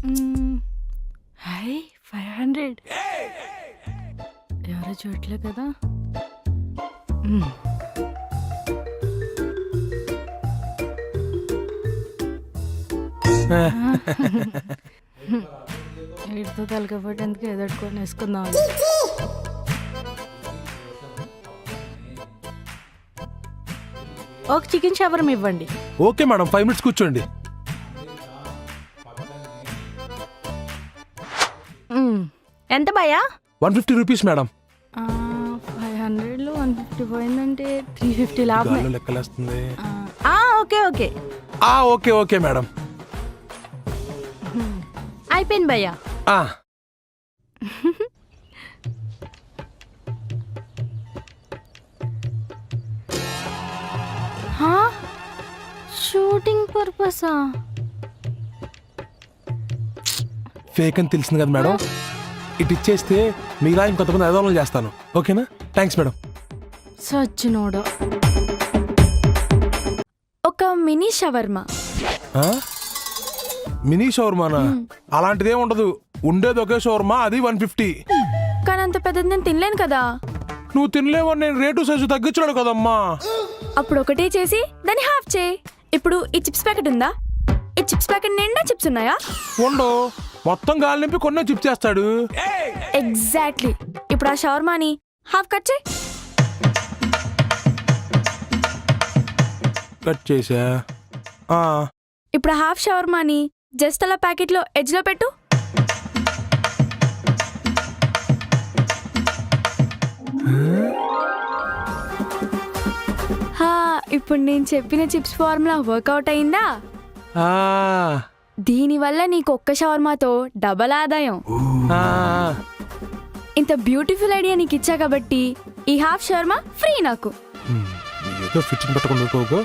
High 500 ఎవరో చూడలే కదా. వీటితో తలకపోయేందుకు ఎదుర్కొని వేసుకుందాం. ఒక చికెన్ షవర్మ ఇవ్వండి. ఓకే మేడం, 5 minutes కూర్చోండి. ఎంత భయ్యా? 150 రూపీస్ మేడం. 500లో 150 పోయిందంటే 350 లాభమే. లెక్కలేస్తుంది. Okay okay okay okay madam. అయిపోయింది భయ్యా. షూటింగ్ పర్పసా? ఫేక్ అని తెలిసింది కదా మేడం. ఇటు ఇచ్చేస్తే మీలా ఇంకొంతమంది ఐదోళనలు చేస్తాను. ఓకేనా? Thanks madam. సచ్చినోడా. ఒక మినీ షవర్మా. మినీ షవర్మానా? అలాంటిదే ఉండదు. ఉండేది ఒకే షవర్మా, అది 150. కానీ అంత పెద్దది నేను తినలేను కదా. నువ్వు తినలేవని నేను రేటు సైజు తగ్గించాడు కదమ్మా. అప్పుడు ఒకటే చేసి దాన్ని హాఫ్ చేయి. ఇప్పుడు ఈ చిప్స్ ప్యాకెట్ ఉందా? ఈ చిప్స్ ప్యాకెట్ నిండా చిప్స్ ఉన్నాయా? ఉండు, మొత్తం గాలి నింపి కొన్నే చిప్స్ చేస్తాడు. ఎగ్జాక్ట్లీ. ఇప్పుడు ఆ షవర్మాని హాఫ్ కట్ చేయి. కట్ చేసా. ఇప్పుడు హాఫ్ షవర్మాని జస్ట్ అలా ప్యాకెట్లో ఎడ్జ్లో పెట్టు. ఇప్పుడు నేను చెప్పిన చిప్స్ ఫార్ములా వర్కౌట్ అయిందా? దీనివల్ల నీకు ఒక్క షవర్మాతో డబల్ ఆదాయం. ఇంత బ్యూటిఫుల్ ఐడియా నీకు ఇచ్చా కాబట్టి ఈ హాఫ్ షవర్మా ఫ్రీ నాకు. ఏదో ఫిట్టింగ్ పట్టుకుంటూ